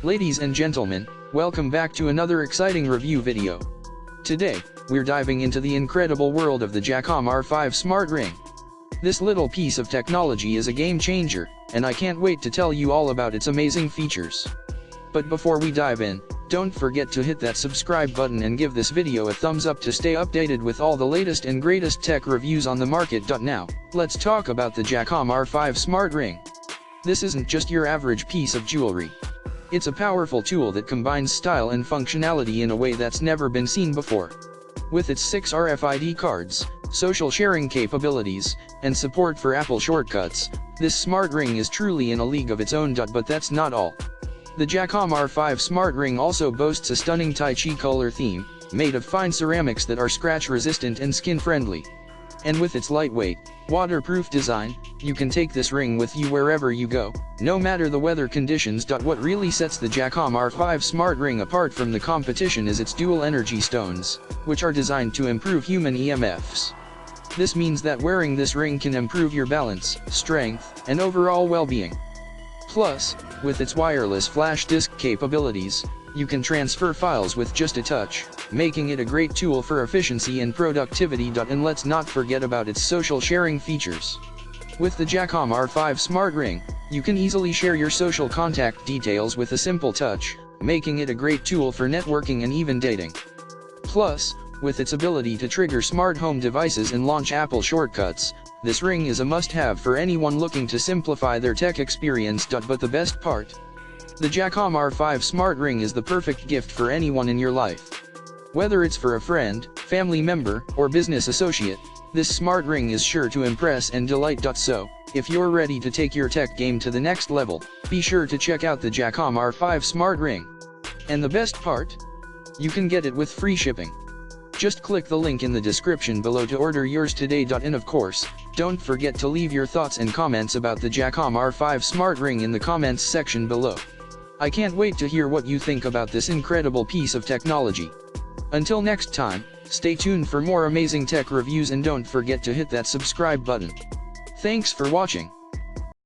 Ladies and gentlemen, welcome back to another exciting review video. Today, we're diving into the incredible world of the JAKCOM R5 Smart Ring. This little piece of technology is a game changer, and I can't wait to tell you all about its amazing features. But before we dive in, don't forget to hit that subscribe button and give this video a thumbs up to stay updated with all the latest and greatest tech reviews on the market. Now, let's talk about the JAKCOM R5 Smart Ring. This isn't just your average piece of jewelry. It's a powerful tool that combines style and functionality in a way that's never been seen before. With its 6 RFID cards, social sharing capabilities, and support for Apple shortcuts, this smart ring is truly in a league of its own. But that's not all. The JAKCOM R5 Smart Ring also boasts a stunning Tai Chi color theme, made of fine ceramics that are scratch-resistant and skin-friendly. And with its lightweight, waterproof design, you can take this ring with you wherever you go, no matter the weather conditions. What really sets the JAKCOM R5 Smart Ring apart from the competition is its dual energy stones, which are designed to improve human EMFs. This means that wearing this ring can improve your balance, strength, and overall well-being. Plus, with its wireless flash disk capabilities, you can transfer files with just a touch, making it a great tool for efficiency and productivity. And let's not forget about its social sharing features. With the JAKCOM R5 Smart Ring, you can easily share your social contact details with a simple touch, making it a great tool for networking and even dating. Plus, with its ability to trigger smart home devices and launch Apple shortcuts, this ring is a must-have for anyone looking to simplify their tech experience. But the best part? The JAKCOM R5 Smart Ring is the perfect gift for anyone in your life. Whether it's for a friend, family member, or business associate, this smart ring is sure to impress and delight. So, if you're ready to take your tech game to the next level, be sure to check out the JAKCOM R5 Smart Ring. And the best part? You can get it with free shipping. Just click the link in the description below to order yours today. And of course, don't forget to leave your thoughts and comments about the JAKCOM R5 Smart Ring in the comments section below. I can't wait to hear what you think about this incredible piece of technology. Until next time, stay tuned for more amazing tech reviews and don't forget to hit that subscribe button. Thanks for watching.